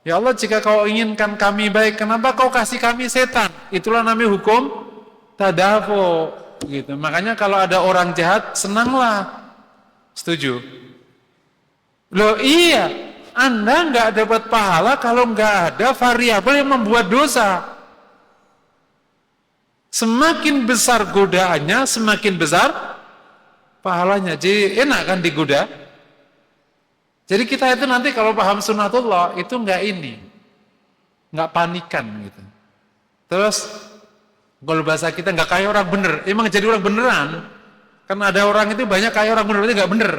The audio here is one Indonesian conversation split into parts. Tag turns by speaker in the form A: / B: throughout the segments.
A: Ya Allah, jika kau inginkan kami baik, kenapa kau kasih kami setan? Itulah namanya hukum tadafu. Gitu. Makanya kalau ada orang jahat, senanglah. Setuju? Loh iya, Anda nggak dapat pahala kalau nggak ada variabel yang membuat dosa. Semakin besar godaannya, semakin besar pahalanya. Jadi enak kan digoda? Jadi kita itu nanti kalau paham sunnatullah itu nggak panikan gitu. Terus kalau bahasa kita nggak kayak orang bener, emang jadi orang beneran. Kan ada orang itu banyak kayak orang bener, berarti nggak bener.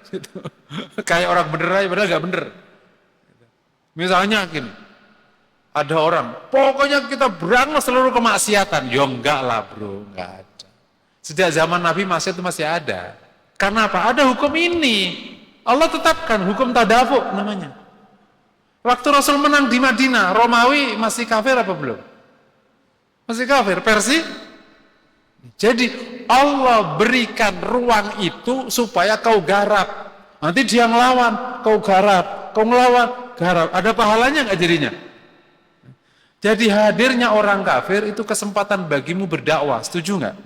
A: Gitu. Kayak orang bener aja, padahal nggak bener. Misalnya gini, ada orang, pokoknya kita berangus seluruh kemaksiatan. Ya enggak lah bro, enggak ada. Sejak zaman Nabi maksiat itu masih ada. Karena apa? Ada hukum ini. Allah tetapkan hukum tadafu namanya. Waktu Rasul menang di Madinah, Romawi masih kafir apa belum? Masih kafir, Persia. Jadi Allah berikan ruang itu supaya kau garap. Nanti dia ngelawan, kau garap. Kau ngelawan, garap. Ada pahalanya nggak jadinya? Jadi hadirnya orang kafir itu kesempatan bagimu berdakwah. Setuju nggak?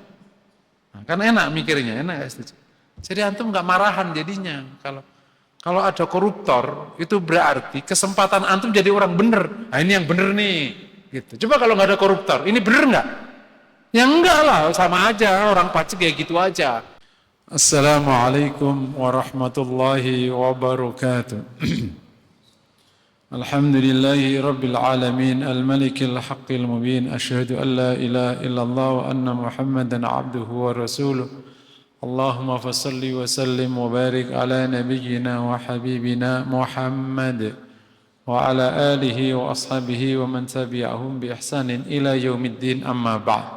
A: Nah, kan enak mikirnya, enak ya setuju. Jadi antum nggak marahan jadinya. Kalau ada koruptor itu berarti kesempatan antum jadi orang bener. Nah ini yang bener nih. Gitu. Coba kalau nggak ada koruptor, ini bener nggak? Ya enggak lah, sama aja orang pacek kayak gitu aja. Assalamualaikum warahmatullahi wabarakatuh. Alhamdulillahi rabbil alamin, al-malikil haqqil mubin, asyhadu an la ilaha illallah wa anna muhammadan abduhu wa rasuluh. Allahumma fasalli wa sallim wa barik ala nabiyyina wa habibina Muhammad wa ala alihi wa ashabihi wa man tabi'ahum bi ihsanin ila yaumiddin, amma ba'd.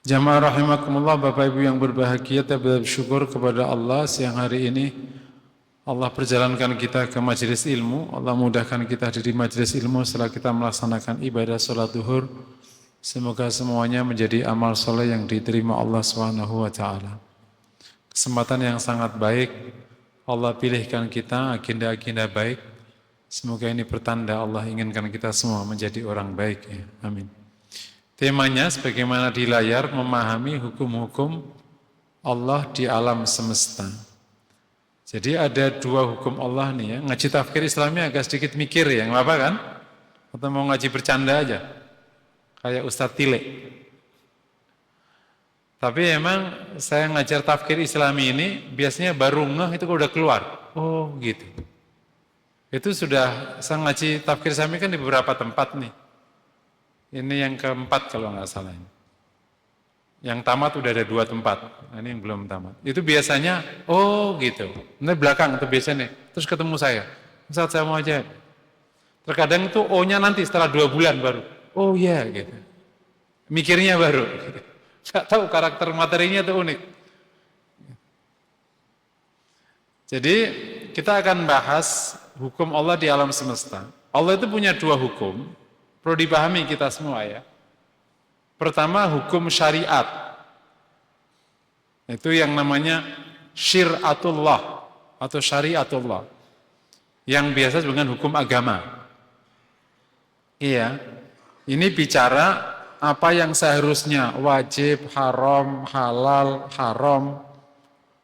A: Jamaah rahimakumullah, Bapak Ibu yang berbahagia, kita bersyukur kepada Allah siang hari ini Allah perjalankan kita ke majelis ilmu. Allah mudahkan kita di majelis ilmu setelah kita melaksanakan ibadah sholat duhur. Semoga semuanya menjadi amal soleh yang diterima Allah Subhanahu wa ta'ala. Kesempatan yang sangat baik, Allah pilihkan kita agenda-agenda baik. Semoga ini pertanda Allah inginkan kita semua menjadi orang baik. Ya. Amin. Temanya sebagaimana di layar, memahami hukum-hukum Allah di alam semesta. Jadi ada dua hukum Allah nih ya. Ngaji tafsir Islamnya agak sedikit mikir ya, nggak apa kan? Atau mau ngaji bercanda aja, kayak Ustadz Tile. Tapi emang saya ngajar tafsir Islami ini biasanya baru ngeh itu kalau udah keluar. Oh gitu. Itu sudah saya ngaji tafsir Islami kan di beberapa tempat nih. Ini yang keempat kalau nggak salah ini. Yang tamat udah ada 2 tempat, ini yang belum tamat. Itu biasanya, oh gitu. Nanti belakang itu biasanya, terus ketemu saya. Saat saya mau aja. Terkadang itu O-nya nanti setelah 2 bulan baru. Oh iya gitu. Mikirnya baru. Nggak tahu karakter materinya itu unik. Jadi kita akan bahas hukum Allah di alam semesta. Allah itu punya 2 hukum, perlu dipahami kita semua ya. Pertama hukum syariat, itu yang namanya syir'atullah atau syariatullah, yang biasa dengan hukum agama. Iya, ini bicara apa yang seharusnya wajib, haram, halal, haram,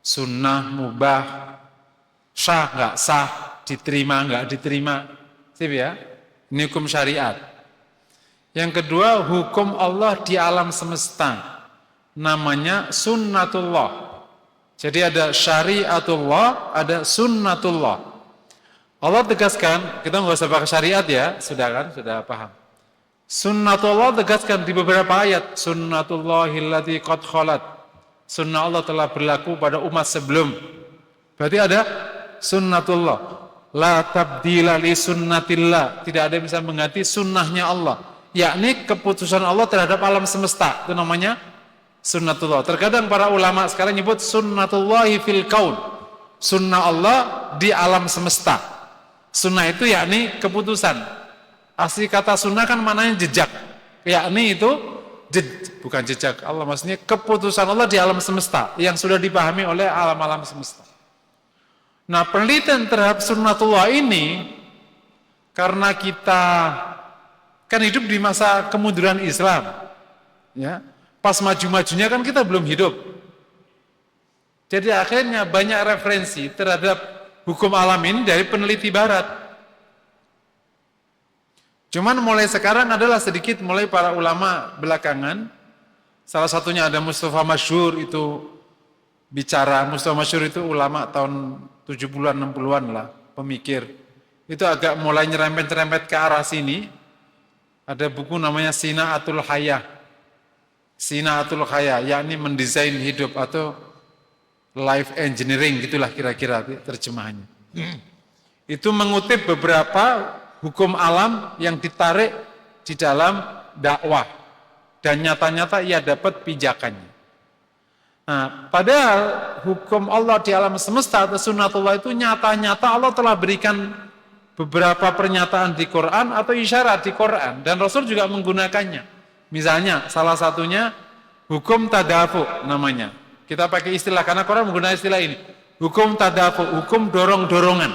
A: sunnah, mubah, sah, nggak sah, diterima, nggak diterima. Sip ya, ini hukum syariat. Yang kedua, hukum Allah di alam semesta, namanya sunnatullah. Jadi ada syariatullah, ada sunnatullah. Allah tegaskan, kita nggak usah pakai syariat ya, sudah kan, sudah paham. Sunnatullah tegaskan di beberapa ayat, sunnatullahillati qad khalat. Sunnah Allah telah berlaku pada umat sebelum. Berarti ada sunnatullah. La tabdila li sunnatillah. Tidak ada yang bisa mengganti sunnahnya Allah. Yakni keputusan Allah terhadap alam semesta, itu namanya sunnatullah. Terkadang para ulama sekarang nyebut sunnatullahi fil kaun, sunnah Allah di alam semesta. Sunnah itu yakni keputusan. Asli kata sunnah kan maknanya jejak, yakni itu bukan jejak Allah, maksudnya keputusan Allah di alam semesta yang sudah dipahami oleh alam-alam semesta. Nah penelitian terhadap sunnatullah ini karena kita kan hidup di masa kemunduran Islam, ya. Pas maju-majunya kan kita belum hidup. Jadi akhirnya banyak referensi terhadap hukum alam ini dari peneliti barat. Cuman mulai sekarang adalah sedikit mulai para ulama belakangan. Salah satunya ada Mustafa Masyhur, itu bicara. Mustafa Masyhur itu ulama tahun 70-an 60-an lah, pemikir. Itu agak mulai nyerempet-nyerempet ke arah sini. Ada buku namanya Sina'atul Hayah. Sina'atul Hayah, yakni mendesain hidup atau life engineering, gitulah kira-kira terjemahannya. Itu mengutip beberapa hukum alam yang ditarik di dalam dakwah dan nyata-nyata ia dapat pijakannya. Nah, padahal hukum Allah di alam semesta atau sunnatullah itu nyata-nyata Allah telah berikan beberapa pernyataan di Quran atau isyarat di Quran, dan Rasul juga menggunakannya. Misalnya salah satunya hukum tadafu namanya. Kita pakai istilah karena Quran menggunakan istilah ini. Hukum tadafu, hukum dorong-dorongan.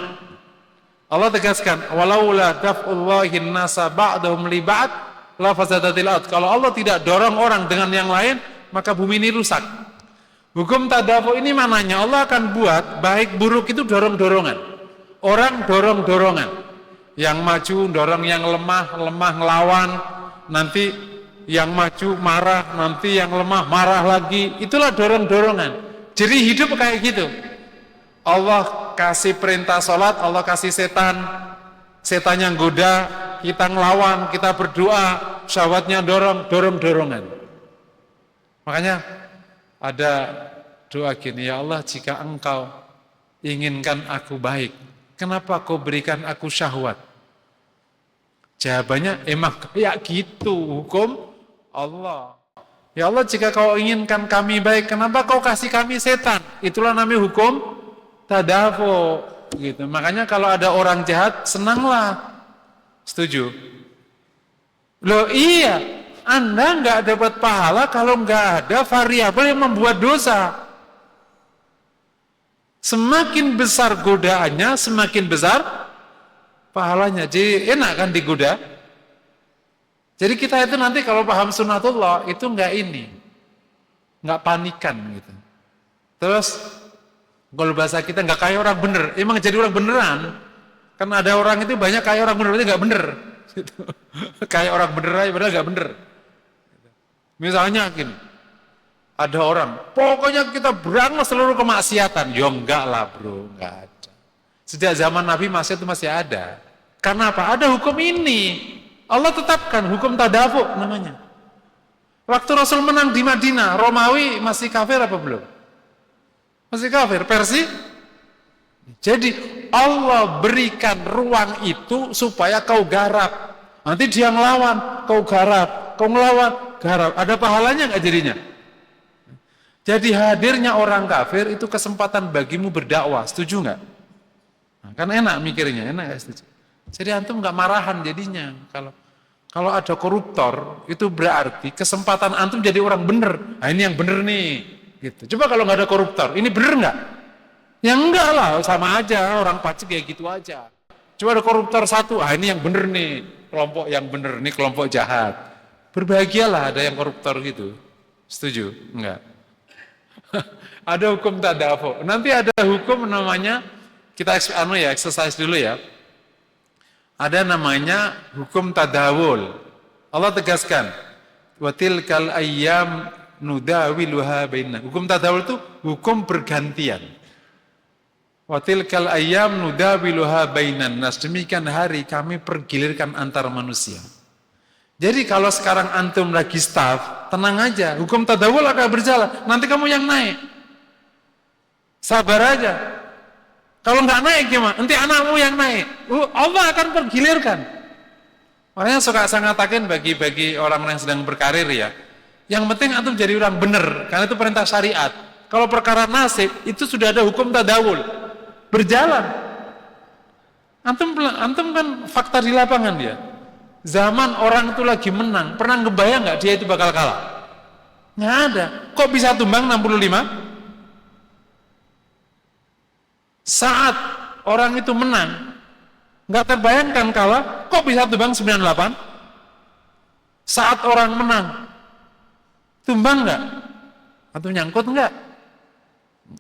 A: Allah tegaskan, walaula daf'ullahin nasa ba'dahum li ba'd la fasadatil ard. Kalau Allah tidak dorong orang dengan yang lain, maka bumi ini rusak. Hukum tadafu ini mananya Allah akan buat baik buruk itu dorong-dorongan. Orang dorong-dorongan. Yang maju dorong yang lemah, lemah ngelawan. Nanti yang maju marah, nanti yang lemah marah lagi. Itulah dorong-dorongan. Jadi hidup kayak gitu. Allah kasih perintah sholat, Allah kasih setan, setannya goda, kita ngelawan, kita berdoa, syahwatnya dorong-dorongan. Makanya ada doa gini, ya Allah, jika engkau inginkan aku baik, kenapa kau berikan aku syahwat? Jawabannya emang kayak gitu hukum Allah. Ya Allah, jika kau inginkan kami baik, kenapa kau kasih kami setan? Itulah namanya hukum tadafu, gitu. Makanya kalau ada orang jahat, senanglah. Setuju? Loh iya, Anda nggak dapat pahala kalau nggak ada variabel yang membuat dosa. Semakin besar godaannya, semakin besar pahalanya. Jadi enak kan digoda? Jadi kita itu nanti kalau paham sunnatullah itu nggak ini, nggak panikan gitu. Terus kalau bahasa kita nggak kayak orang bener, emang jadi orang beneran. Kan ada orang itu banyak kayak orang bener, berarti nggak bener. Gitu. Kayak orang bener aja, padahal nggak bener. Misalnya gini, ada orang, pokoknya kita berangus seluruh kemaksiatan. Ya enggak lah bro, enggak ada. Sejak zaman Nabi maksiat itu masih ada. Karena apa? Ada hukum ini. Allah tetapkan hukum tadafu namanya. Waktu Rasul menang di Madinah, Romawi masih kafir apa belum? Masih kafir, Persia. Jadi Allah berikan ruang itu supaya kau garap. Nanti dia ngelawan, kau garap. Kau ngelawan, garap. Ada pahalanya nggak jadinya? Jadi hadirnya orang kafir itu kesempatan bagimu berdakwah. Setuju nggak? Nah, kan enak mikirnya, enak nggak setuju? Jadi antum nggak marahan jadinya. Kalau ada koruptor itu berarti kesempatan antum jadi orang bener. Nah ini yang bener nih. Gitu. Coba kalau nggak ada koruptor, ini bener nggak? Ya enggak lah, sama aja, orang pajak kayak gitu aja. Coba ada koruptor satu, ini yang bener nih, kelompok yang bener nih, kelompok jahat. Berbahagialah ada yang koruptor gitu. Setuju? Enggak. Ada hukum tadafu. Nanti ada hukum namanya, kita exercise dulu ya. Ada namanya hukum tadawul. Allah tegaskan, wa tilkal ayyam nudawiluha bainna. Hukum tadawul itu hukum bergantian. Wa tilkal ayyam nudawiluha bainan nas. Demikian hari kami pergilirkan antar manusia. Jadi kalau sekarang antum lagi staff, tenang aja, hukum tadawul akan berjalan. Nanti kamu yang naik. Sabar aja. Kalau nggak naik gimana? Nanti anakmu yang naik. Allah akan pergilirkan. Makanya suka saya ngatakan bagi orang yang sedang berkarir ya, yang penting antum jadi orang bener, karena itu perintah syariat. Kalau perkara nasib, itu sudah ada hukum tadawul. Berjalan. Antum kan fakta di lapangan dia. Zaman orang itu lagi menang, pernah ngebayang nggak dia itu bakal kalah? Nggak ada. Kok bisa tumbang 65? Saat orang itu menang, nggak terbayangkan kalah, Kok bisa tumbang 98? Saat orang menang, tumbang nggak? Atau nyangkut nggak?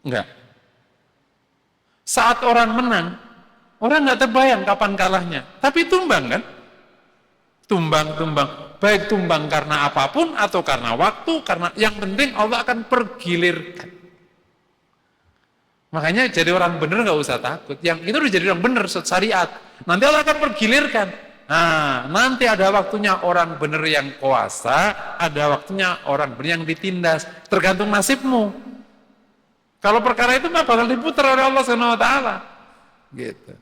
A: Nggak. Saat orang menang, orang nggak terbayang kapan kalahnya. Tapi tumbang kan? Tumbang. Baik tumbang karena apapun atau karena waktu, karena yang penting Allah akan pergilirkan. Makanya jadi orang benar nggak usah takut. Yang itu udah jadi orang benar syariat. Nanti Allah akan pergilirkan. Nah, nanti ada waktunya orang benar yang kuasa, ada waktunya orang benar yang ditindas. Tergantung nasibmu. Kalau perkara itu mah bakal diputar oleh Allah Subhanahu wa taala. Gitu.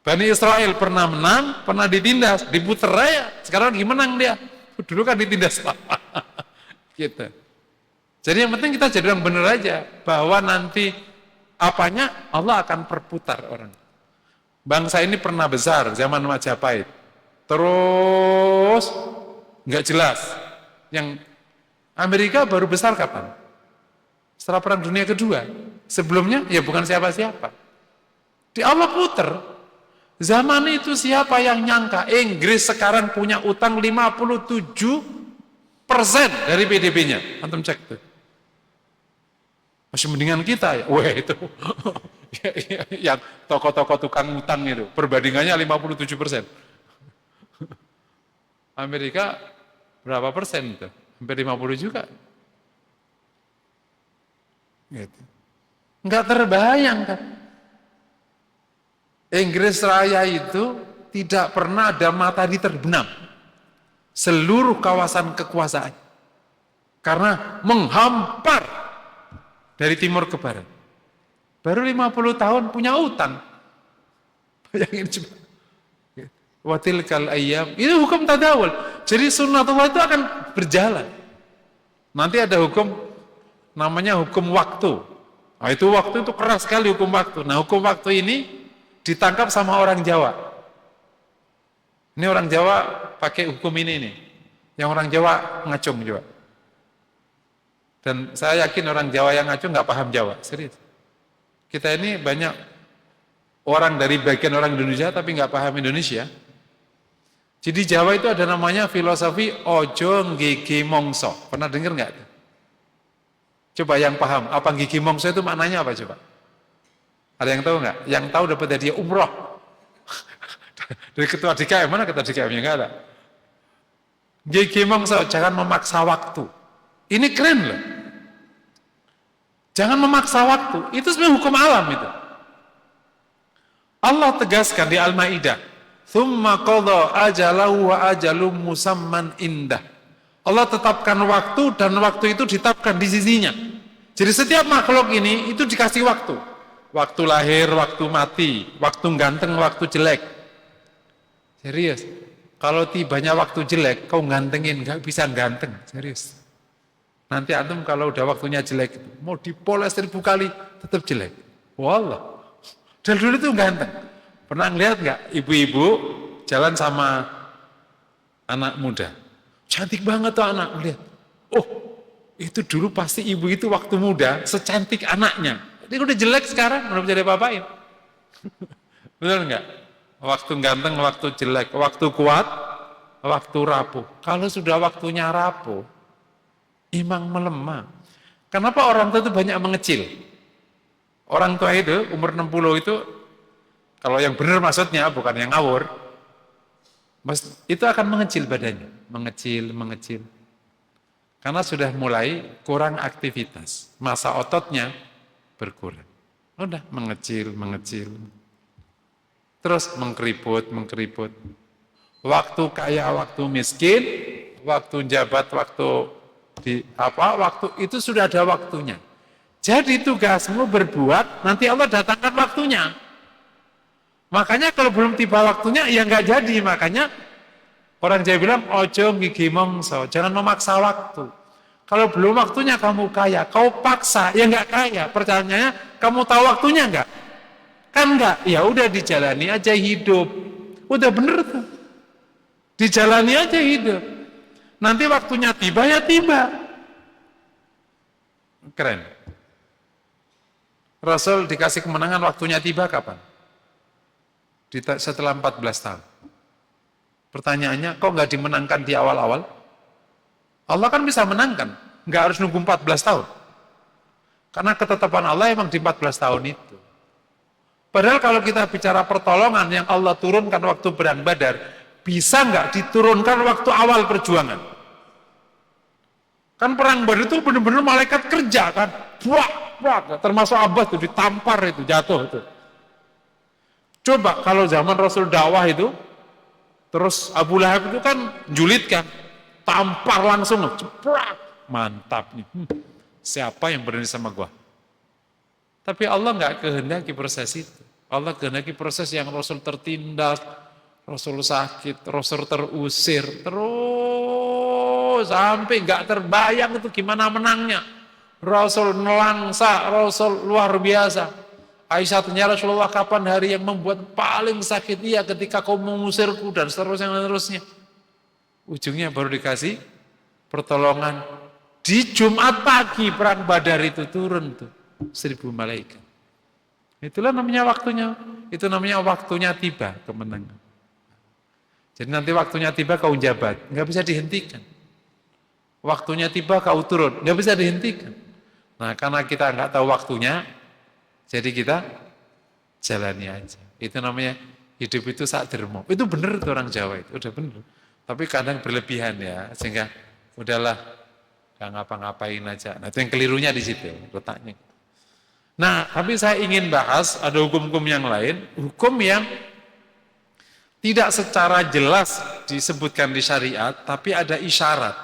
A: Bani Israel pernah menang, pernah ditindas, diputar aja. Sekarang lagi menang dia. Dulu kan ditindas. Gitu. Jadi yang penting kita jadi orang benar aja, bahwa nanti apanya Allah akan perputar orang. Bangsa ini pernah besar zaman Majapahit, terus nggak jelas. Yang Amerika baru besar kapan? Setelah Perang Dunia Kedua. Sebelumnya ya bukan siapa-siapa. Di Allah puter. Zaman itu siapa yang nyangka Inggris sekarang punya utang 57% dari PDB-nya. Antum cek tuh. Masih mendingan kita ya. Wah itu. Yang toko-toko tukang utang itu. Perbandingannya 57%. Amerika berapa persen itu? Hampir 50 juga. Gitu. Enggak terbayang kan. Inggris Raya itu tidak pernah ada matahari terbenam. Seluruh kawasan kekuasaan. Karena menghampar dari timur ke barat. Baru 50 tahun punya utang. Bayangin coba. Watilkal ayyam. Itu hukum tadawul. Jadi sunnatullah itu akan berjalan. Nanti ada hukum namanya hukum waktu. Nah, itu waktu itu keras sekali hukum waktu. Nah, hukum waktu ini ditangkap sama orang Jawa. Ini orang Jawa pakai hukum ini nih. Yang orang Jawa ngacung juga. Dan saya yakin orang Jawa yang ngacung nggak paham Jawa, serius. Kita ini banyak orang dari bagian orang Indonesia tapi nggak paham Indonesia. Jadi Jawa itu ada namanya filosofi ojo ngigi mongso. Pernah dengar nggak? Coba yang paham, apa ngigi mongso itu maknanya apa coba? Ada yang tahu nggak? Yang tahu dapat hadiah umroh. Dari ketua DKM, mana ketua DKM-nya nggak ada. Ngigi mongso, jangan memaksa waktu. Ini keren loh. Jangan memaksa waktu. Itu sebenarnya hukum alam itu. Allah tegaskan di Al-Maidah, "Tsumma qadha ajalahu wa ajalum musamman indah." Allah tetapkan waktu dan waktu itu ditetapkan di sisinya. Jadi setiap makhluk ini itu dikasih waktu. Waktu lahir, waktu mati, waktu ganteng, waktu jelek. Serius. Kalau tibanya waktu jelek, kau gantengin, gak bisa ganteng. Serius. Nanti antum kalau udah waktunya jelek, mau dipoles 1000 kali, tetap jelek. Wallah. Dari dulu itu ganteng. Pernah ngeliat nggak ibu-ibu jalan sama anak muda? Cantik banget tuh anak, lihat. Oh, itu dulu pasti ibu itu waktu muda secantik anaknya. Dia udah jelek sekarang, udah bisa diapa-apain. Benar nggak? Waktu ganteng, waktu jelek, waktu kuat, waktu rapuh. Kalau sudah waktunya rapuh, iman melemah. Kenapa orang tua itu banyak mengecil? Orang tua itu umur 60 itu, kalau yang benar maksudnya bukan yang ngawur, itu akan mengecil badannya, mengecil. Karena sudah mulai kurang aktivitas, masa ototnya berkurang. Udah mengecil. Terus mengkeriput. Waktu kaya, waktu miskin, waktu jabat, waktu itu sudah ada waktunya. Jadi tugasmu berbuat, nanti Allah datangkan waktunya. Makanya kalau belum tiba waktunya, ya nggak jadi. Makanya orang Jawa bilang, ojo ngigi mongso, jangan memaksa waktu. Kalau belum waktunya kamu kaya, kau paksa, ya nggak kaya. Pertanyaannya, kamu tahu waktunya nggak? Kan nggak, ya udah dijalani aja hidup. Udah bener tuh. Dijalani aja hidup. Nanti waktunya tiba, ya tiba. Keren. Rasul dikasih kemenangan waktunya tiba kapan? Setelah 14 tahun. Pertanyaannya, kok nggak dimenangkan di awal-awal? Allah kan bisa menangkan, nggak harus nunggu 14 tahun. Karena ketetapan Allah emang di 14 tahun itu. Padahal kalau kita bicara pertolongan yang Allah turunkan waktu perang Badar, bisa nggak diturunkan waktu awal perjuangan? Kan perang Badar itu benar-benar malaikat kerja kan, buak, termasuk Abbas itu ditampar itu, jatuh itu. Coba kalau zaman Rasul dakwah itu, terus Abu Lahab itu kan julid kan, tampar langsung, ceprak, mantap nih. Siapa yang berani sama gua? Tapi Allah nggak kehendaki proses itu. Allah kehendaki proses yang Rasul tertindas, Rasul sakit, Rasul terusir, terus sampai nggak terbayang itu gimana menangnya. Rasul nelangsa, Rasul luar biasa. Aisyah tanya Rasulullah, kapan hari yang membuat paling sakit? Iya, ketika kau mengusirku dan seterusnya. Ujungnya baru dikasih pertolongan. Di Jumat pagi perang Badar itu turun tuh 1000 malaikat. Itulah namanya waktunya. Itu namanya waktunya tiba kemenangan. Jadi nanti waktunya tiba kau jabat, nggak bisa dihentikan. Waktunya tiba kau turun, nggak bisa dihentikan. Nah, karena kita nggak tahu waktunya, jadi kita jalani aja. Itu namanya hidup itu sak dermo. Itu benar tuh orang Jawa itu, udah benar. Tapi kadang berlebihan ya, sehingga udahlah, nggak ngapa-ngapain aja. Nah, itu yang kelirunya di situ letaknya. Nah, tapi saya ingin bahas ada hukum-hukum yang lain, hukum yang tidak secara jelas disebutkan di syariat, tapi ada isyarat.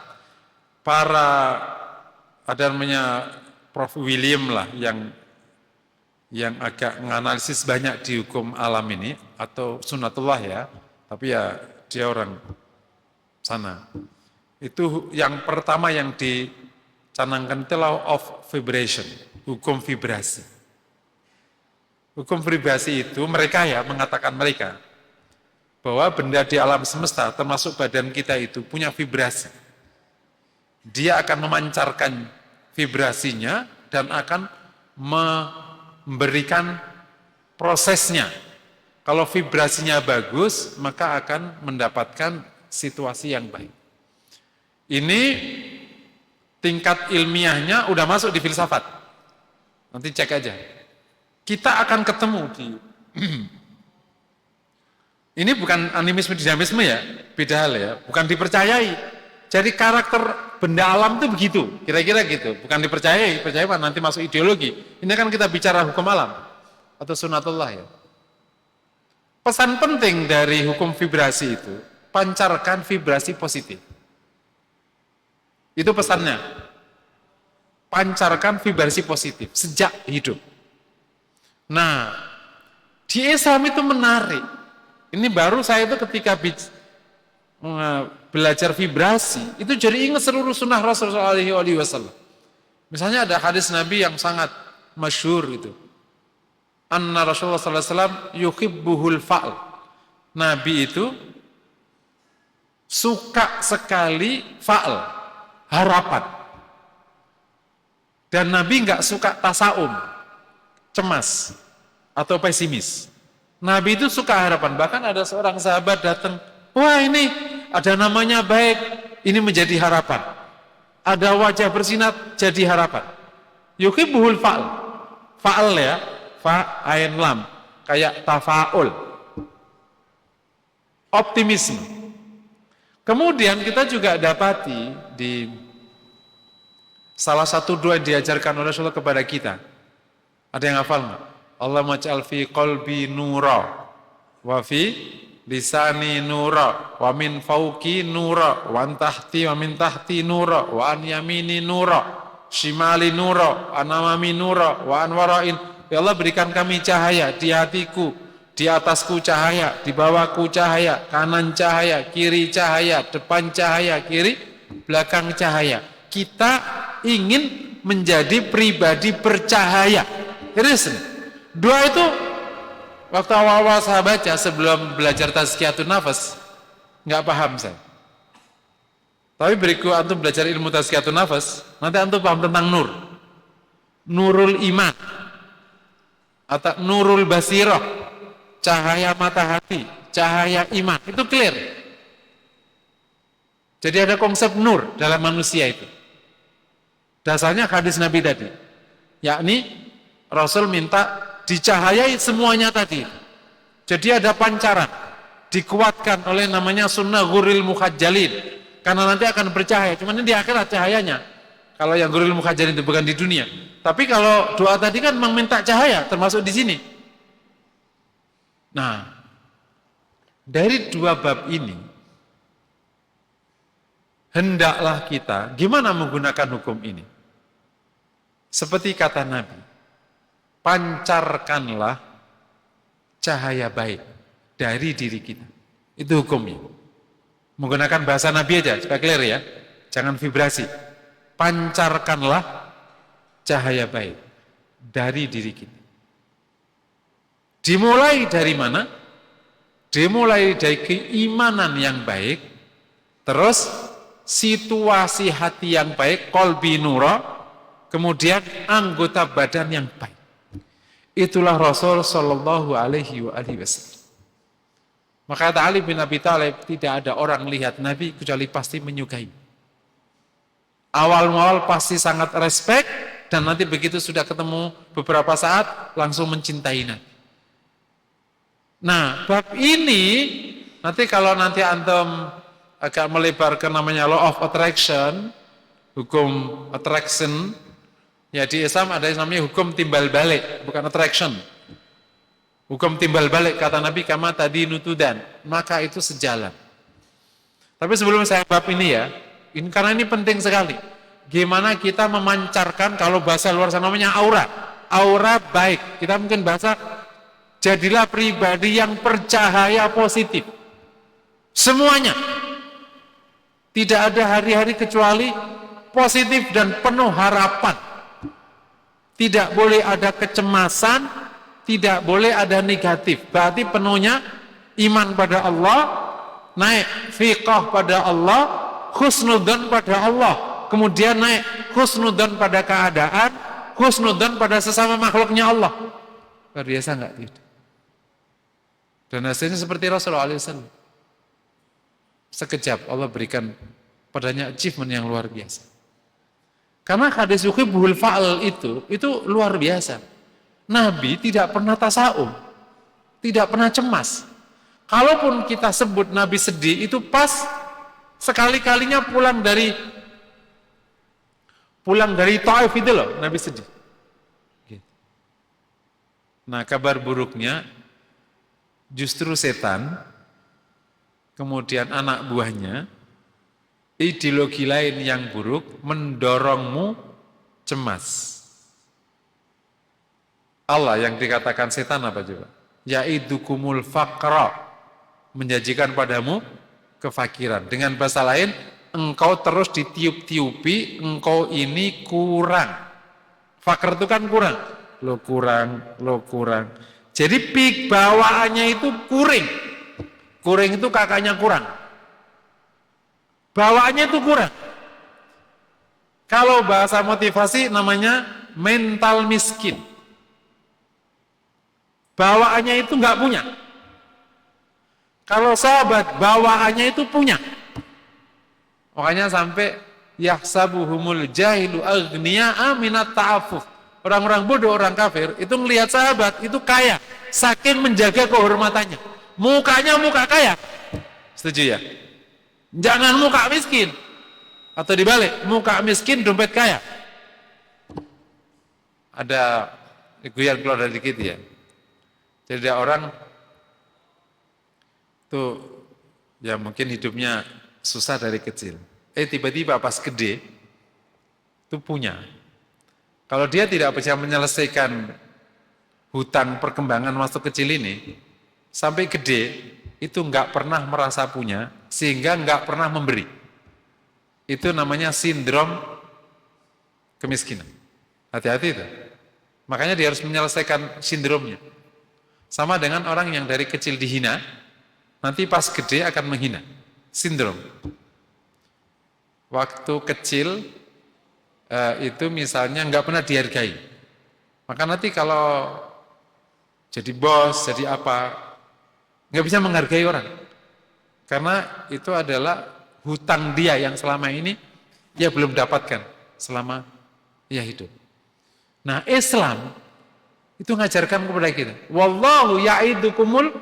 A: Ada namanya Prof. William lah yang agak menganalisis banyak di hukum alam ini, atau sunatullah ya, tapi ya dia orang sana. Itu yang pertama yang dicanangkan itu law of vibration, hukum vibrasi. Hukum vibrasi itu mengatakan mereka bahwa benda di alam semesta termasuk badan kita itu punya vibrasi. Dia akan memancarkan vibrasinya dan akan memberikan prosesnya. Kalau vibrasinya bagus, maka akan mendapatkan situasi yang baik. Ini tingkat ilmiahnya udah masuk di filsafat. Nanti cek aja. Kita akan ketemu di ini bukan animisme dinamisme ya, beda hal ya, bukan dipercayai. Jadi karakter benda alam itu begitu, kira-kira gitu, bukan dipercayai, percaya Pak nanti masuk ideologi. Ini kan kita bicara hukum alam atau sunatullah ya. Pesan penting dari hukum vibrasi itu, pancarkan vibrasi positif. Itu pesannya. Pancarkan vibrasi positif sejak hidup. Nah, di Islam itu menarik. Ini baru saya itu ketika belajar vibrasi, itu jadi ingat seluruh sunnah Rasulullah SAW. Misalnya ada hadis Nabi yang sangat masyhur itu. Anna Rasulullah SAW yuhibbuhul fa'l. Nabi itu suka sekali fa'l, harapan. Dan Nabi nggak suka tasaum, cemas atau pesimis. Nabi itu suka harapan. Bahkan ada seorang sahabat datang, wah ini ada namanya baik, ini menjadi harapan. Ada wajah bersinar jadi harapan. Yuhibbuhul fa'l. Fa'l ya, fa ain lam, kayak tafaul. Optimisme. Kemudian kita juga dapati di salah satu doa yang diajarkan oleh Rasulullah kepada kita. Ada yang hafal nggak? Allahumma ja'al fi qalbi nura wa fi lisani nura wa min fauqi nura wa an tahti wa min tahti nura wa an yamini nura shimali nura an amami nura wa an warain. Ya Allah, berikan kami cahaya di hatiku, di atasku cahaya, di bawahku cahaya, kanan cahaya, kiri cahaya, depan cahaya, kiri belakang cahaya. Kita ingin menjadi pribadi bercahaya. Terus doa itu waktu awal-awal saya baca sebelum belajar tazkiyatun nafas nggak paham saya. Tapi berikut antum belajar ilmu tazkiyatun nafas, nanti antum paham tentang nur, nurul iman atau nurul basirah, cahaya mata hati, cahaya iman, itu clear. Jadi ada konsep nur dalam manusia itu. Dasarnya hadis Nabi tadi. Yakni Rasul minta dicahayai semuanya tadi. Jadi ada pancaran. Dikuatkan oleh namanya sunnah ghuril mukhajjalin. Karena nanti akan bercahaya. Cuma ini di akhirat cahayanya. Kalau yang ghuril mukhajjalin itu bukan di dunia. Tapi kalau doa tadi kan memang minta cahaya. Termasuk di sini. Nah, dari dua bab ini, hendaklah kita gimana menggunakan hukum ini. Seperti kata Nabi, pancarkanlah cahaya baik dari diri kita. Itu hukumnya. Menggunakan bahasa Nabi aja, supaya clear ya. Jangan vibrasi. Pancarkanlah cahaya baik dari diri kita. Dimulai dari mana? Dimulai dari keimanan yang baik, terus situasi hati yang baik, qalbi nura, kemudian anggota badan yang baik. Itulah Rasul Shallallahu Alaihi Wasallam. Maka kata Ali bin Abi Thalib, tidak ada orang lihat Nabi kecuali pasti menyukai. Awal-awal pasti sangat respect, dan nanti begitu sudah ketemu beberapa saat langsung mencintai Nabi. Nah, bab ini nanti kalau nanti antum agak melebar ke namanya law of attraction, hukum attraction, ya di Islam ada yang namanya hukum timbal balik, bukan attraction. Hukum timbal balik kata Nabi kama tadi nutudan, maka itu sejalan. Tapi sebelum saya bab ini ya, ini karena ini penting sekali. Gimana kita memancarkan, kalau bahasa luar sana namanya aura, aura baik. Kita mungkin bahasa jadilah pribadi yang bercahaya positif. Semuanya. Tidak ada hari-hari kecuali positif dan penuh harapan. Tidak boleh ada kecemasan, tidak boleh ada negatif. Berarti penuhnya iman pada Allah, naik fiqah pada Allah, husnudzan pada Allah. Kemudian naik husnudzan pada keadaan, husnudzan pada sesama makhluknya Allah. Luar biasa enggak itu? Dan hasilnya seperti Rasulullah SAW. Sekejap Allah berikan padanya achievement yang luar biasa. Karena hadis yuhibbul fa'al itu luar biasa. Nabi tidak pernah tasawuf, tidak pernah cemas. Kalaupun kita sebut Nabi sedih, itu pas sekali-kalinya pulang dari Taif itu loh, Nabi sedih. Nah, kabar buruknya justru setan, kemudian anak buahnya, ideologi lain yang buruk mendorongmu cemas. Allah yang dikatakan setan apa coba? Ya'idukumul faqra, menjanjikan padamu kefakiran. Dengan bahasa lain, engkau terus ditiup-tiupi, engkau ini kurang. Fakir itu kan kurang. Lo kurang. Jadi pik bawaannya itu kuring. Kuring itu kakaknya kurang. Bawaannya itu kurang. Kalau bahasa motivasi namanya mental miskin. Bawaannya itu nggak punya. Kalau sahabat bawaannya itu punya. Makanya sampai yahsabuhumul jahilu aghniya'a minat ta'affuf. Orang-orang bodoh, orang kafir itu melihat sahabat itu kaya, saking menjaga kehormatannya. Mukanya muka kaya. Setuju ya? Jangan muka miskin. Atau dibalik, muka miskin dompet kaya. Ada guyon keluar dari dikit ya. Jadi ada orang tuh ya mungkin hidupnya susah dari kecil. Tiba-tiba pas gede itu punya. Kalau dia tidak bisa menyelesaikan hutang perkembangan waktu kecil ini, sampai gede itu nggak pernah merasa punya, sehingga nggak pernah memberi. Itu namanya sindrom kemiskinan. Hati-hati itu. Makanya dia harus menyelesaikan sindromnya. Sama dengan orang yang dari kecil dihina, nanti pas gede akan menghina. Sindrom. Waktu kecil itu misalnya nggak pernah dihargai. Maka nanti kalau jadi bos, jadi apa, nggak bisa menghargai orang. Karena itu adalah hutang dia yang selama ini dia belum dapatkan selama ia hidup. Nah, Islam itu ngajarkan kepada kita, wallahu ya'idukumul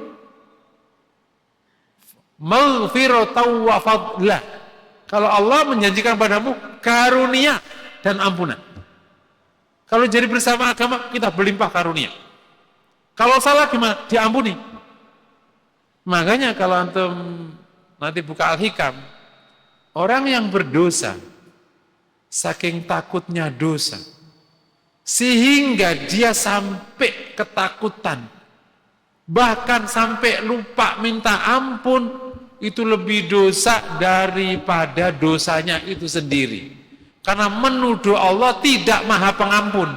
A: maghfiratan wa fadlah. Kalau Allah menjanjikan padamu karunia dan ampunan. Kalau jadi bersama agama, kita berlimpah karunia. Kalau salah gimana? Diampuni. Makanya kalau antum nanti buka Al-Hikam, orang yang berdosa, saking takutnya dosa, sehingga dia sampai ketakutan, bahkan sampai lupa minta ampun, itu lebih dosa daripada dosanya itu sendiri. Karena menuduh Allah tidak maha pengampun.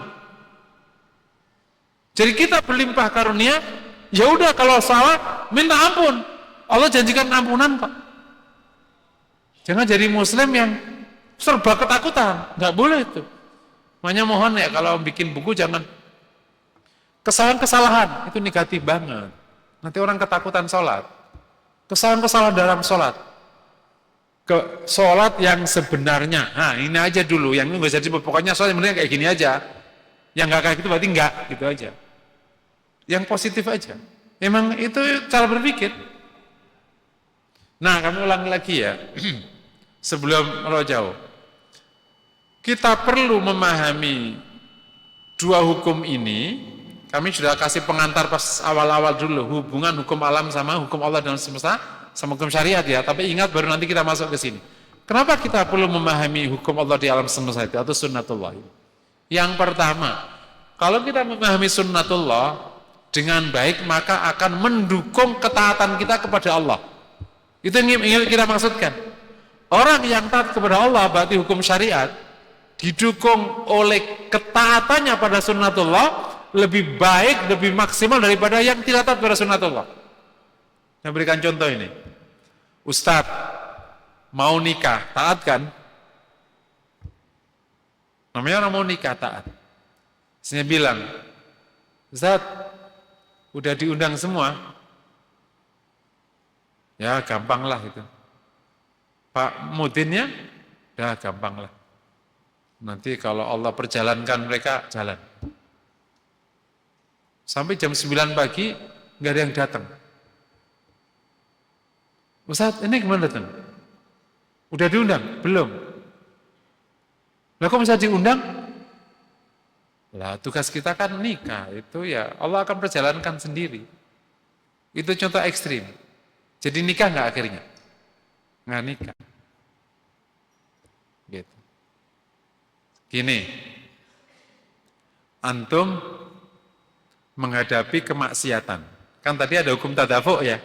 A: Jadi kita berlimpah karunia, ya udah kalau salah minta ampun. Allah janjikan ampunan kok. Jangan jadi muslim yang serba ketakutan, nggak boleh itu. Makanya mohon ya kalau bikin buku jangan kesalahan-kesalahan, itu negatif banget. Nanti orang ketakutan sholat. Kesalahan-kesalahan dalam sholat. Ke sholat yang sebenarnya, nah ini aja dulu, yang ini nggak jadi, pokoknya sholat yang benar kayak gini aja. Yang nggak kayak gitu berarti nggak, gitu aja. Yang positif aja. Emang itu cara berpikir. Nah, kami ulangi lagi ya, sebelum terlalu jauh. Kita perlu memahami dua hukum ini. Kami sudah kasih pengantar pas awal-awal dulu, hubungan hukum alam sama hukum Allah dalam semesta, sama hukum syariat ya. Tapi ingat baru nanti kita masuk ke sini. Kenapa kita perlu memahami hukum Allah di alam semesta itu atau sunnatullah? Yang pertama, kalau kita memahami sunnatullah dengan baik, maka akan mendukung ketaatan kita kepada Allah. Itu yang ingin kita maksudkan. Orang yang taat kepada Allah berarti hukum syariat didukung oleh ketaatannya pada sunnatullah lebih baik, lebih maksimal daripada yang tidak taat pada sunnatullah. Saya berikan contoh ini. Ustadz mau nikah, taat kan? Namanya orang mau nikah, taat. Saya bilang, Ustadz udah diundang semua? Ya gampang lah itu. Pak Mudinnya? Ya gampang lah. Nanti kalau Allah perjalankan mereka, jalan. Sampai jam 9 pagi, nggak ada yang datang. Ustadz, ini gimana datang? Udah diundang? Belum. Lah kok bisa diundang? Lah tugas kita kan nikah, itu ya Allah akan perjalankan sendiri. Itu contoh ekstrim. Jadi nikah nggak akhirnya? Nggak nikah. Gitu. Gini, antum menghadapi kemaksiatan. Kan tadi ada hukum tadafuk ya.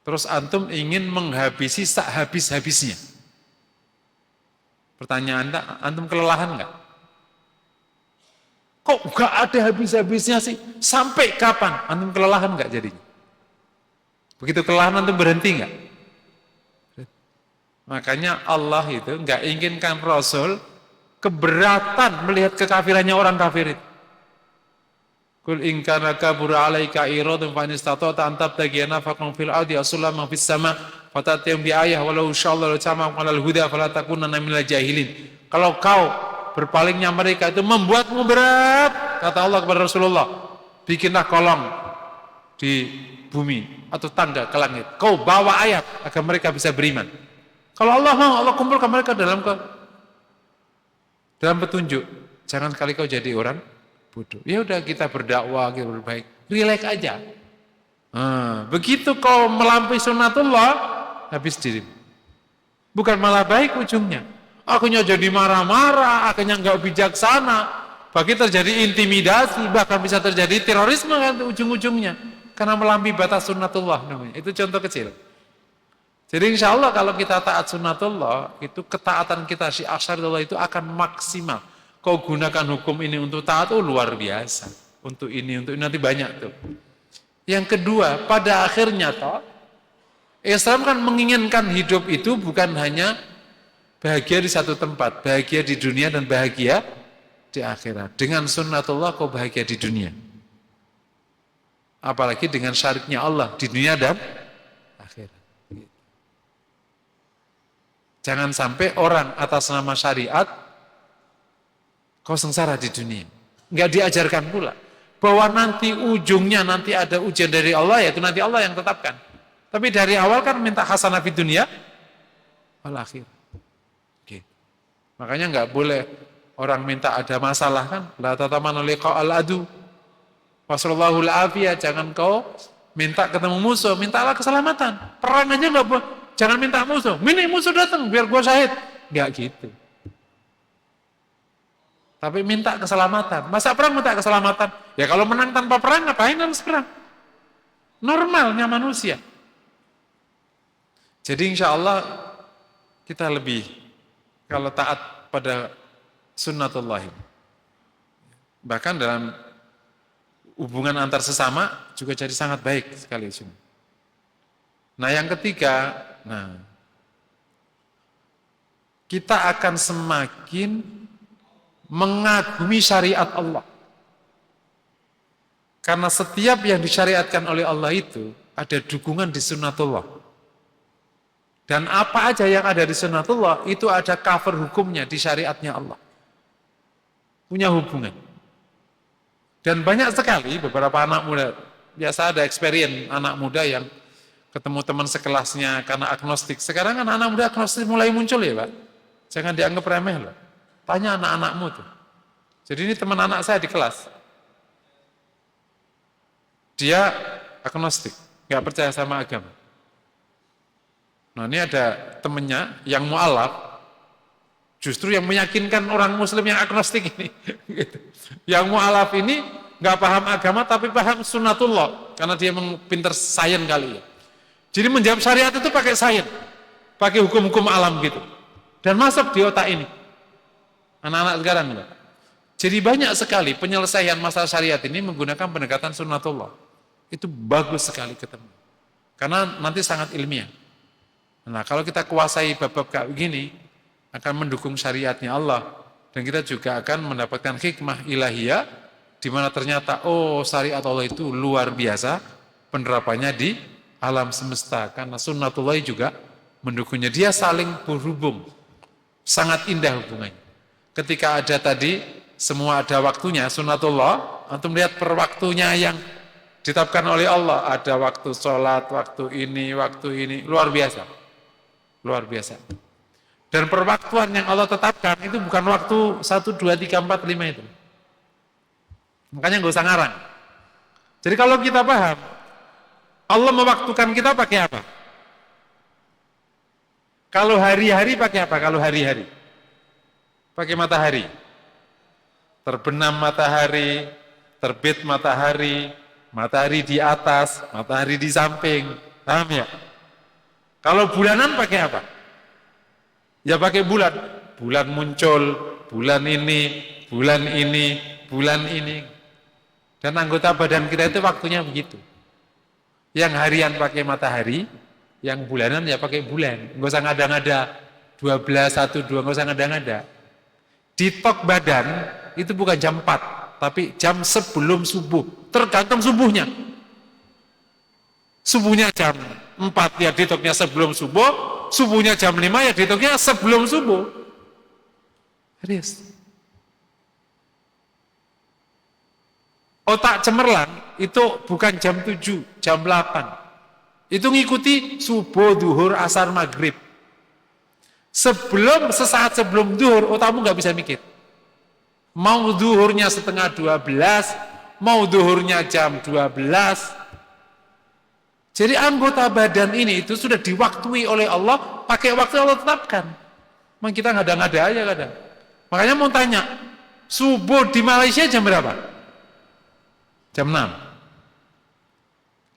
A: Terus antum ingin menghabisi sak habis-habisnya. Pertanyaan Anda, antum kelelahan enggak? Kok enggak ada habis-habisnya sih? Sampai kapan? Antum kelelahan enggak jadinya? Begitu kelelahan antum berhenti enggak? Makanya Allah itu enggak inginkan Rasul keberatan melihat kekafirannya orang kafir itu. Kul in kana kabura 'alaika iradun fa istata'ta an tabtaghiya nafaqan fil ardi asullam fis sama fatatiyum bi ayah walau insyaallah sama qalal huda fala takunanna minal jahilin. Kalau kau berpalingnya mereka itu membuatmu berat, kata Allah kepada Rasulullah, bikinlah kolong di bumi atau tangga ke langit. Kau bawa ayat agar mereka bisa beriman. Kalau Allah mau, Allah kumpulkan mereka dalam petunjuk. Jangan sekali kau jadi orang bodoh. Ya udah kita berdakwah, kita berbaik, rileks aja. Begitu kau melampaui sunnatullah, habis diri. Bukan malah baik ujungnya. Akhirnya jadi marah-marah, akhirnya nggak bijaksana, bagi terjadi intimidasi, bahkan bisa terjadi terorisme kan ujung-ujungnya. Karena melampaui batas sunnatullah namanya. Itu contoh kecil. Jadi insya Allah kalau kita taat sunnatullah, itu ketaatan kita syiar syariatullah itu akan maksimal. Kau gunakan hukum ini untuk taat, luar biasa. Untuk ini nanti banyak tuh. Yang kedua, pada akhirnya toh, Islam kan menginginkan hidup itu bukan hanya bahagia di satu tempat, bahagia di dunia dan bahagia di akhirat. Dengan sunnatullah kau bahagia di dunia. Apalagi dengan syariatnya Allah di dunia dan akhirat. Jangan sampai orang atas nama syariat kau sengsara di dunia. Enggak diajarkan pula bahwa nanti ujungnya nanti ada ujian dari Allah, yaitu nanti Allah yang tetapkan. Tapi dari awal kan minta hasanah di dunia wal akhir. Oke. Makanya enggak boleh orang minta ada masalah kan, la tatamanu liqa'al adu. Wasallallahu al-afiyah, jangan kau minta ketemu musuh, mintalah keselamatan. Perang aja enggak boleh. Jangan minta musuh. Ini musuh datang biar gua syahid. Enggak gitu. Tapi minta keselamatan. Masa perang minta keselamatan? Ya kalau menang tanpa perang, ngapain harus perang? Normalnya manusia. Jadi insya Allah kita lebih kalau taat pada sunnatullah. Bahkan dalam hubungan antar sesama juga jadi sangat baik sekali. Nah yang ketiga, kita akan semakin mengagumi syariat Allah. Karena setiap yang disyariatkan oleh Allah itu ada dukungan di sunnatullah. Dan apa aja yang ada di sunnatullah itu ada cover hukumnya di syariatnya Allah. Punya hubungan. Dan banyak sekali beberapa anak muda, biasa ada experience anak muda yang ketemu teman sekelasnya karena agnostik. Sekarang kan anak muda agnostik mulai muncul ya Pak. Jangan dianggap remeh loh. Tanya anak-anakmu tuh. Jadi ini teman anak saya di kelas. Dia agnostik, nggak percaya sama agama. Nah ini ada temennya yang mu'alaf, justru yang meyakinkan orang muslim yang agnostik ini. Yang mu'alaf ini nggak paham agama tapi paham sunnatullah, karena dia pinter sains kali ya. Jadi menjawab syariat itu pakai sains, pakai hukum-hukum alam gitu. Dan masuk di otak ini. Anak-anak sekarang. Jadi banyak sekali penyelesaian masalah syariat ini menggunakan pendekatan sunnatullah. Itu bagus sekali ketemu. Karena nanti sangat ilmiah. Nah kalau kita kuasai bab-bab kayak begini, akan mendukung syariatnya Allah. Dan kita juga akan mendapatkan hikmah ilahiyah, di mana ternyata, syariat Allah itu luar biasa, penerapannya di alam semesta. Karena sunnatullah juga mendukungnya. Dia saling berhubung. Sangat indah hubungannya. Ketika ada tadi, semua ada waktunya, sunnatullah, antum lihat per waktunya yang ditetapkan oleh Allah. Ada waktu sholat, waktu ini, luar biasa. Luar biasa. Dan perwaktuan yang Allah tetapkan, itu bukan waktu 1, 2, 3, 4, 5 itu. Makanya nggak usah ngarang. Jadi kalau kita paham, Allah mewaktukan kita pakai apa? Kalau hari-hari pakai apa? Kalau hari-hari pakai matahari, terbenam matahari, terbit matahari, matahari di atas, matahari di samping, paham ya? Kalau bulanan pakai apa? Ya pakai bulan, bulan muncul, bulan ini, bulan ini, bulan ini. Dan anggota badan kita itu waktunya begitu. Yang harian pakai matahari, yang bulanan ya pakai bulan. Nggak usah ngada-ngada, 12, 1, 2, nggak usah ngada-ngada. Ditok badan itu bukan jam 4, tapi jam sebelum subuh, tergantung subuhnya. Subuhnya jam 4 ya ditoknya sebelum subuh, subuhnya jam 5 ya ditoknya sebelum subuh. Serius. Otak cemerlang itu bukan jam 7, jam 8. Itu ngikuti subuh, duhur, asar, maghrib. Sesaat sebelum duhur, otakmu nggak bisa mikir. Mau duhurnya setengah 12, mau duhurnya jam 12. Jadi anggota badan ini itu sudah diwaktui oleh Allah, pakai waktu Allah tetapkan. Memang kita ngada-ngada aja kadang. Makanya mau tanya, subuh di Malaysia jam berapa? Jam 6.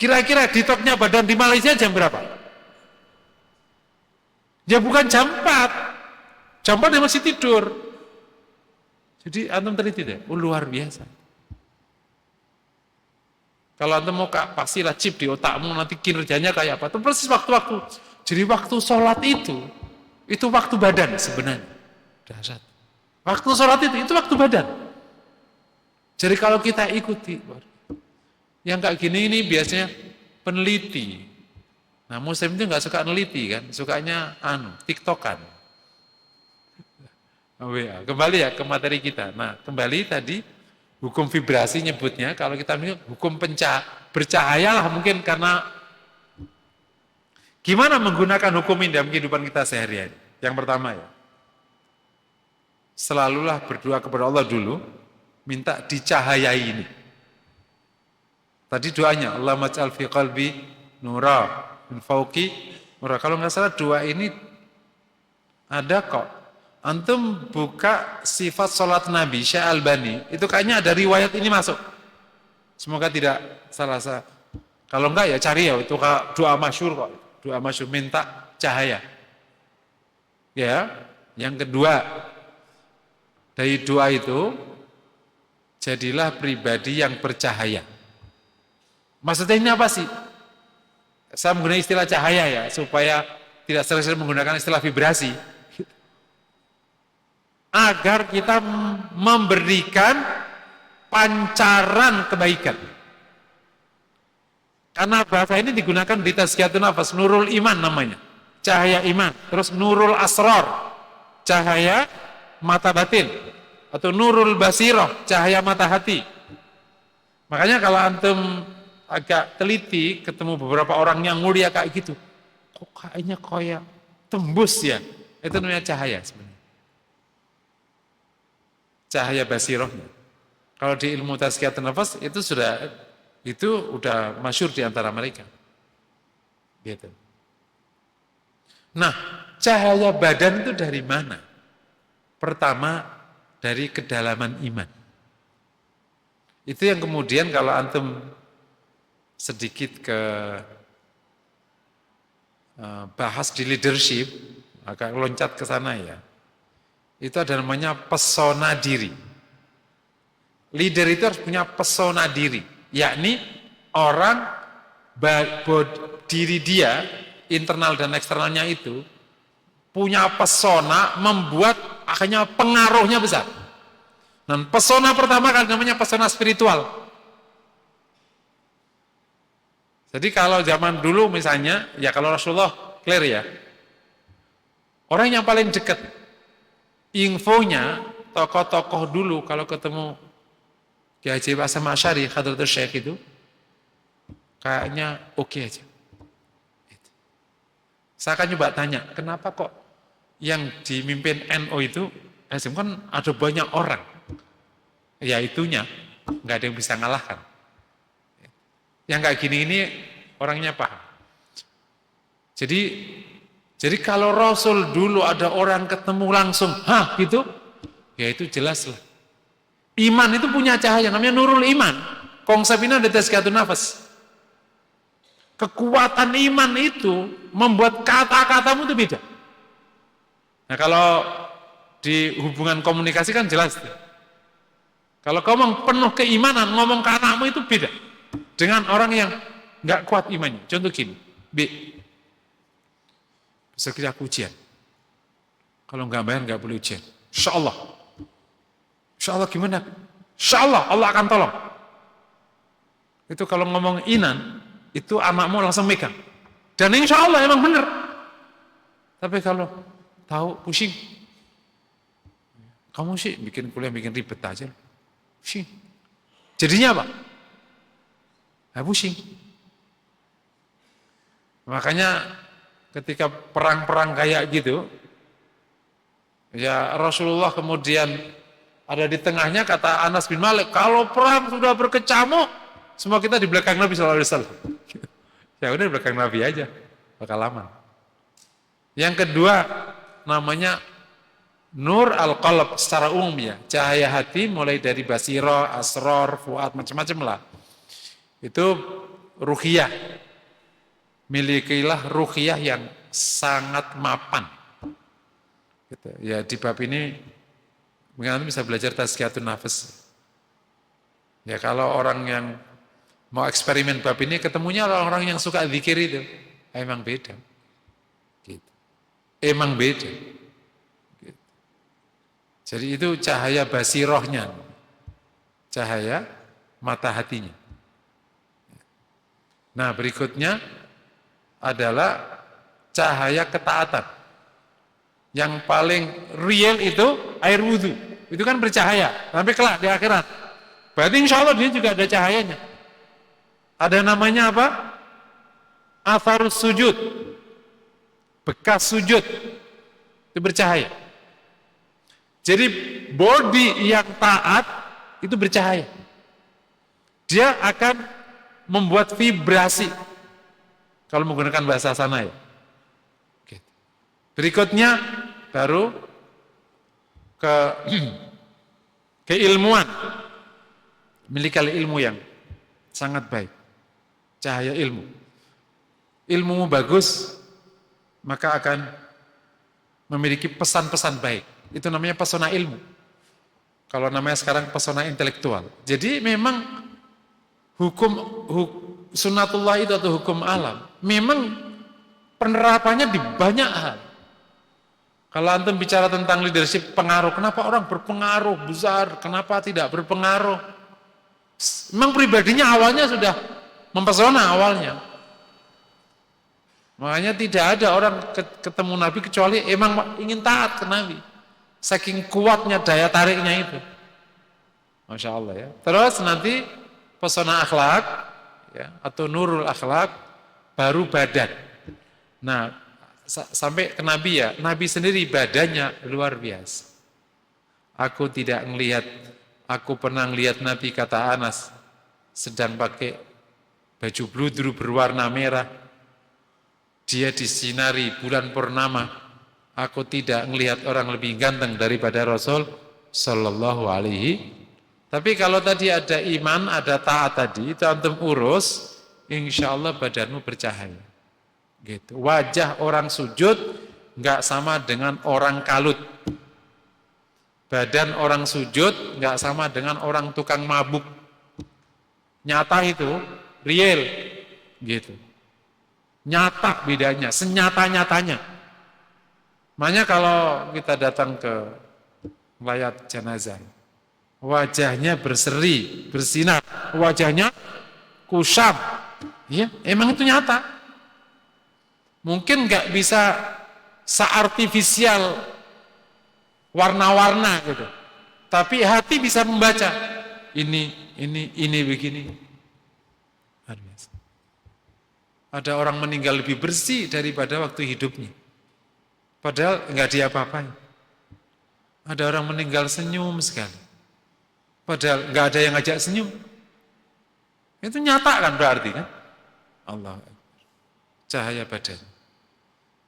A: Kira-kira ditoknya badan di Malaysia jam berapa? Ya bukan jam 4. Jam 4 dia masih tidur. Jadi antum teliti deh, luar biasa. Kalau antum mau pastilah chip di otakmu nanti kinerjanya kayak apa. Itu persis waktu-waktu. Jadi waktu sholat itu waktu badan sebenarnya. Dahsyat. Waktu sholat itu waktu badan. Jadi kalau kita ikuti, yang kayak gini ini biasanya peneliti. Nah muslim itu nggak suka neliti kan, sukanya tiktokan. WA. Kembali ya ke materi kita. Nah, kembali tadi hukum vibrasi nyebutnya, kalau kita mikir hukum bercahaya lah mungkin karena gimana menggunakan hukum ini dalam kehidupan kita sehari-hari. Yang pertama ya, selalulah berdoa kepada Allah dulu, minta dicahayai ini. Tadi doanya, Allahumma ij'al fi qalbi nura min fauqi nura. Kalau nggak salah doa ini ada kok. Antum buka sifat sholat Nabi, Syekh Albani, itu kayaknya ada riwayat ini masuk. Semoga tidak salah. Kalau enggak ya cari ya, itu doa masyhur kok. Doa masyhur minta cahaya. Ya, yang kedua dari doa itu, jadilah pribadi yang bercahaya. Maksudnya ini apa sih? Saya menggunakan istilah cahaya ya, supaya tidak sering-sering menggunakan istilah vibrasi. Agar kita memberikan pancaran kebaikan. Karena bahasa ini digunakan di Tazkiyatun Nafas, Nurul Iman namanya, cahaya iman. Terus Nurul Asrar, cahaya mata batin. Atau Nurul Basirah, cahaya mata hati. Makanya kalau antum agak teliti, ketemu beberapa orang yang mulia kayak gitu, kok kayaknya kayak tembus ya, itu namanya cahaya sebenarnya. Cahaya basirahnya. Kalau di ilmu tazkiyatun nafas itu udah masyhur di antara mereka. Gitu. Nah, cahaya badan itu dari mana? Pertama, dari kedalaman iman. Itu yang kemudian kalau antum sedikit bahas di leadership, agak loncat ke sana ya. Itu ada namanya pesona diri. Leader itu harus punya pesona diri, yakni orang diri dia, internal dan eksternalnya itu punya pesona, membuat akhirnya pengaruhnya besar. Dan pesona pertama kan namanya pesona spiritual. Jadi kalau zaman dulu misalnya, ya kalau Rasulullah clear ya, orang yang paling dekat infonya, tokoh-tokoh dulu kalau ketemu Kiai Haji Hasyim Asy'ari, Hadratus Syekh itu, kayaknya oke aja. Saya akan coba tanya, kenapa kok yang dimimpin NU itu, kan ada banyak orang, ya itunya, nggak ada yang bisa ngalahkan. Yang kayak gini ini orangnya paham. Jadi kalau Rasul dulu ada orang ketemu langsung, gitu, ya itu jelas lah. Iman itu punya cahaya, namanya Nurul Iman. Konsep ini ada Tazkiyatun Nafas. Kekuatan iman itu membuat kata-katamu itu beda. Nah kalau di hubungan komunikasi kan jelas. Kalau kau ngomong penuh keimanan, ngomong ke anakmu itu beda. Dengan orang yang nggak kuat imannya. Contoh gini, besok kita ujian. Kalau nggak bayar nggak boleh ujian. Insya Allah. Insya Allah gimana? Insya Allah Allah akan tolong. Itu kalau ngomong inan, itu anakmu langsung megang. Dan insya Allah emang benar. Tapi kalau tahu pusing, kamu sih bikin kuliah bikin ribet aja, pusing. Jadinya apa? Pusing. Makanya ketika perang-perang kayak gitu, ya Rasulullah kemudian ada di tengahnya, kata Anas bin Malik, kalau perang sudah berkecamuk, semua kita di belakang Nabi SAW. Ya udah di belakang Nabi aja, bakal aman. Yang kedua, namanya Nur al-Qalb secara umum ya, cahaya hati mulai dari basirah, asror, fuad, macam-macam lah. Itu ruhiyah. Milikilah ruhiyah yang sangat mapan. Gitu. Ya di bab ini mungkin bisa belajar Tazkiyatun Nafas. Ya kalau orang yang mau eksperimen bab ini ketemunya orang-orang yang suka zikir itu, emang beda. Gitu. Emang beda. Gitu. Jadi itu cahaya basirohnya, cahaya mata hatinya. Nah berikutnya adalah cahaya ketaatan. Yang paling real itu air wudhu. Itu kan bercahaya. Sampai kelak di akhirat. Berarti insya Allah dia juga ada cahayanya. Ada namanya apa? Atharus sujud. Bekas sujud. Itu bercahaya. Jadi body yang taat itu bercahaya. Dia akan membuat vibrasi. Kalau menggunakan bahasa sana ya. Berikutnya baru ke keilmuan. Miliki ilmu yang sangat baik. Cahaya ilmu. Ilmumu bagus, maka akan memiliki pesan-pesan baik. Itu namanya pesona ilmu. Kalau namanya sekarang pesona intelektual. Jadi memang sunnatullah itu atau hukum alam, memang penerapannya di banyak hal. Kalau antum bicara tentang leadership pengaruh, kenapa orang berpengaruh besar, kenapa tidak berpengaruh? Memang pribadinya awalnya sudah mempesona awalnya. Makanya tidak ada orang ketemu Nabi kecuali emang ingin taat ke Nabi. Saking kuatnya daya tariknya itu. Masya Allah ya. Terus nanti pesona akhlak ya, atau nurul akhlak, baru badan. Nah, sampai ke Nabi ya, Nabi sendiri badannya luar biasa. Aku tidak ngelihat, aku pernah ngelihat Nabi, kata Anas, sedang pakai baju bludru berwarna merah. Dia disinari bulan purnama. Aku tidak ngelihat orang lebih ganteng daripada Rasul Sallallahu Alaihi. Tapi kalau tadi ada iman, ada taat tadi, itu antum urus, insya Allah badanmu bercahaya. Gitu. Wajah orang sujud nggak sama dengan orang kalut. Badan orang sujud nggak sama dengan orang tukang mabuk. Nyata itu, real, gitu. Nyata bedanya, senyata-nyatanya. Makanya kalau kita datang ke mayat jenazah, wajahnya berseri, bersinar, wajahnya kusam, ya, emang itu nyata. Mungkin nggak bisa seartifisial warna-warna gitu, tapi hati bisa membaca ini begini. Ada orang meninggal lebih bersih daripada waktu hidupnya, padahal nggak diapa-apain. Ada orang meninggal senyum sekali, padahal nggak ada yang ngajak senyum. Itu nyata kan berarti kan? Allah, cahaya badan.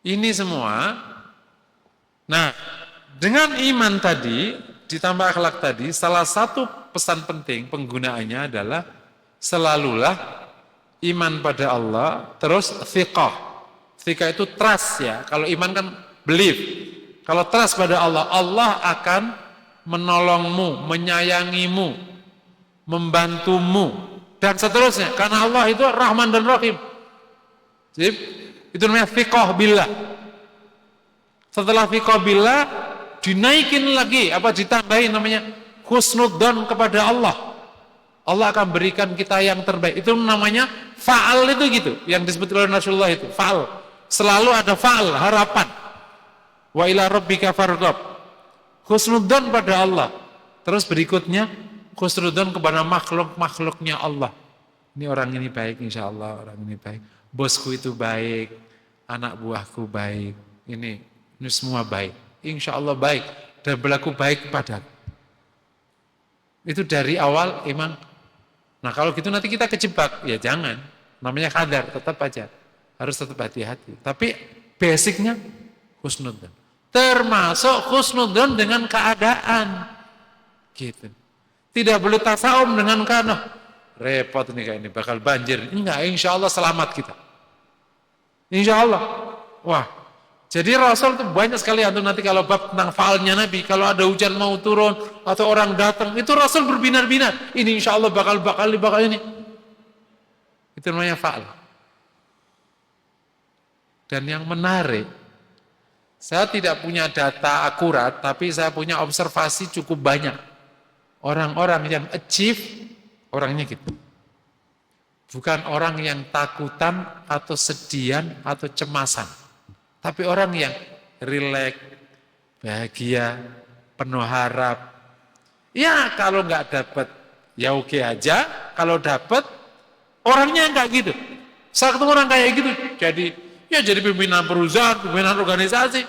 A: Ini semua. Nah, dengan iman tadi ditambah akhlak tadi, salah satu pesan penting penggunaannya adalah selalulah iman pada Allah, terus thiqah. Thiqah itu trust ya. Kalau iman kan belief. Kalau trust pada Allah, Allah akan menolongmu, menyayangimu, membantumu, dan seterusnya. Karena Allah itu Rahman dan Rahim. Jadi itu namanya thiqah billah. Setelah thiqah billah, dinaikin lagi, ditambahin namanya husnudzan kepada Allah. Allah akan berikan kita yang terbaik. Itu namanya fa'al itu gitu, yang disebut oleh Rasulullah itu, fa'al. Selalu ada fa'al, harapan. Wa ila rabbika farghab. Husnudzan pada Allah. Terus berikutnya, husnudzan kepada makhluk-makhluknya Allah. Ini orang ini baik, insya Allah orang ini baik. Bosku itu baik, anak buahku baik, ini semua baik, insya Allah baik, dan berlaku baik kepadaku. Itu dari awal emang. Nah kalau gitu nanti kita kejebak, ya jangan, namanya kadar, tetap aja, harus tetap hati-hati. Tapi basicnya husnudzan, termasuk husnudzan dengan keadaan, gitu. Tidak boleh tasawum dengan karena repot nih kayak ini, bakal banjir. Enggak, insya Allah selamat kita. Insya Allah. Wah, jadi Rasul itu banyak sekali antum nanti kalau bab tentang faalnya Nabi, kalau ada hujan mau turun atau orang datang, itu Rasul berbinar-binar. Ini insya Allah bakal ini. Itu namanya faal. Dan yang menarik, saya tidak punya data akurat, tapi saya punya observasi cukup banyak. Orang-orang yang achieve, orangnya gitu. Bukan orang yang takutan atau sedian atau cemasan. Tapi orang yang rileks, bahagia, penuh harap. Ya kalau nggak dapat, ya oke aja. Kalau dapat, orangnya nggak gitu. Saya ketemu orang kayak gitu, jadi pimpinan perusahaan, pimpinan organisasi.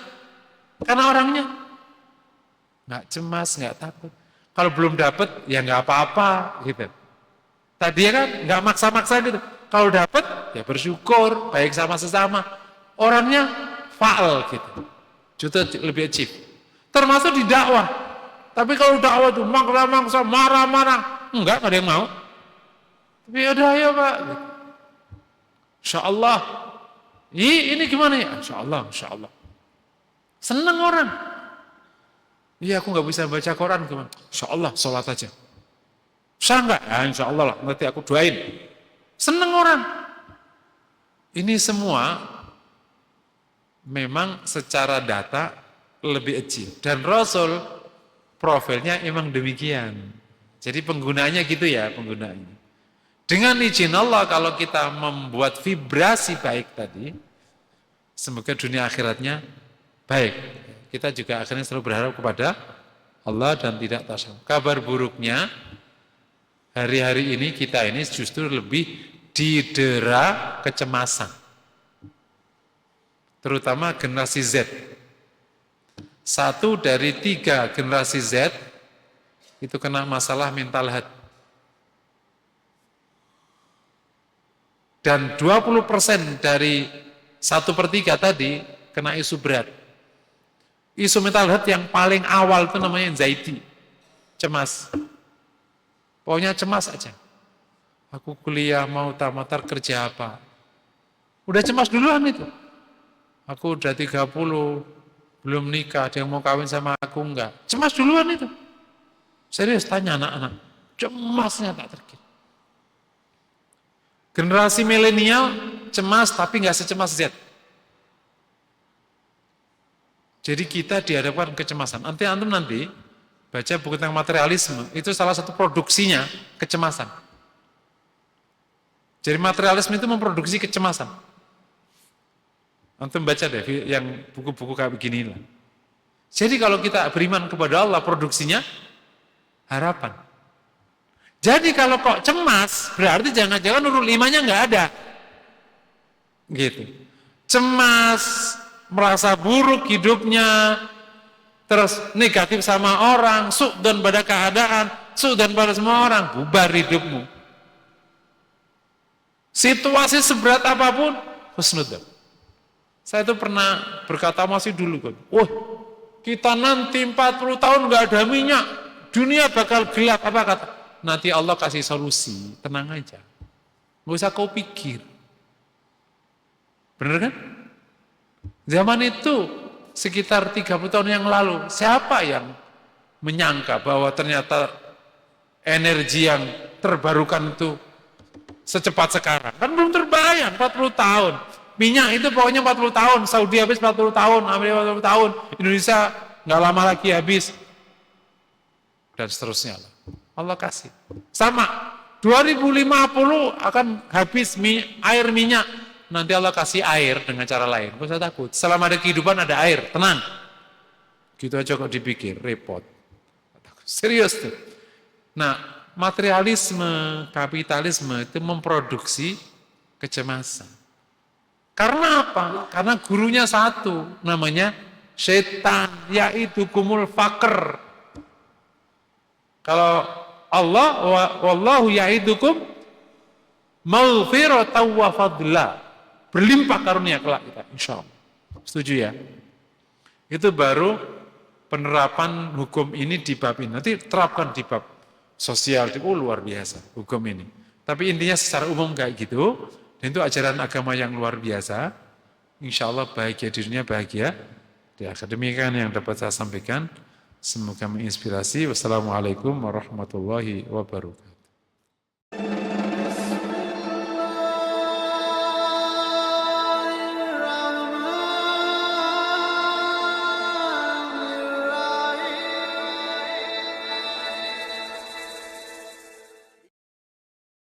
A: Karena orangnya nggak cemas, nggak takut. Kalau belum dapat, ya nggak apa-apa gitu. Tadi kan nggak maksa-maksa gitu. Kalau dapat, ya bersyukur, baik sama sesama. Orangnya faal gitu. Juta lebih achieve. Termasuk di dakwah. Tapi kalau dakwah itu maksa-maksa, marah-marah, enggak ada yang mau. Tapi udah ayo Pak. Gitu. Insya Allah. Ini gimana ya? Insya Allah. Senang orang. Iya aku nggak bisa baca Quran gimana? Insya Allah sholat aja. Bisa nggak? Ya insya Allah lah. Nanti aku doain. Senang orang. Ini semua memang secara data lebih achieve. Dan Rasul profilnya emang demikian. Jadi penggunaannya gitu ya penggunaannya. Dengan izin Allah kalau kita membuat vibrasi baik tadi, semoga dunia akhiratnya baik. Kita juga akhirnya selalu berharap kepada Allah dan tidak tasawuf. Kabar buruknya, hari-hari ini kita ini justru lebih didera kecemasan. Terutama generasi Z. 1 dari 3 generasi Z itu kena masalah mental health. Dan 20% dari 1/3 tadi kena isu berat. Isu mental health yang paling awal itu namanya anxiety, cemas. Pokoknya cemas aja. Aku kuliah mau tamat kerja apa? Udah cemas duluan itu. Aku udah 30, belum nikah, ada yang mau kawin sama aku enggak. Cemas duluan itu. Serius tanya anak-anak, cemasnya tak terkira. Generasi milenial cemas tapi nggak secemas Z. Jadi kita dihadapkan kecemasan. Antum nanti baca buku tentang materialisme, itu salah satu produksinya kecemasan. Jadi materialisme itu memproduksi kecemasan. Antum baca deh yang buku-buku kayak begini lah. Jadi kalau kita beriman kepada Allah, produksinya harapan. Jadi kalau kok cemas, berarti jangan-jangan urut 5-nya nggak ada. Gitu. Cemas, merasa buruk hidupnya, terus negatif sama orang, su'dan pada keadaan, su'dan pada semua orang, bubar hidupmu. Situasi seberat apapun, husnudzan. Saya itu pernah berkata masih dulu kan, kita nanti 40 tahun nggak ada minyak, dunia bakal gelap, apa kata? Nanti Allah kasih solusi, tenang aja. Nggak usah kau pikir. Bener kan? Zaman itu sekitar 30 tahun yang lalu, siapa yang menyangka bahwa ternyata energi yang terbarukan itu secepat sekarang? Kan belum terbayang 40 tahun. Minyak itu pokoknya 40 tahun, Saudi habis 40 tahun, Amerika 40 tahun, Indonesia nggak lama lagi habis. Dan seterusnya. Allah kasih. Sama, 2050 akan habis air minyak. Nanti Allah kasih air dengan cara lain. Gak usah takut. Selama ada kehidupan ada air, tenang. Gitu aja kok dipikir, repot. Serius tuh. Nah, materialisme, kapitalisme itu memproduksi kecemasan. Karena apa? Karena gurunya satu, namanya setan, yaitu kumul fakr. Kalau Allah, wallahu ya'idukum maghfiratan wa fadla. Berlimpah karunia kelak kita, insyaallah. Setuju ya? Itu baru penerapan hukum ini di bab ini. Nanti terapkan di bab sosial, luar biasa hukum ini. Tapi intinya secara umum kayak gitu, dan itu ajaran agama yang luar biasa. Insyaallah bahagia di dunia, bahagia di akhirat. Demikian yang dapat saya sampaikan. Semoga menginspirasi. Wassalamualaikum warahmatullahi wabarakatuh.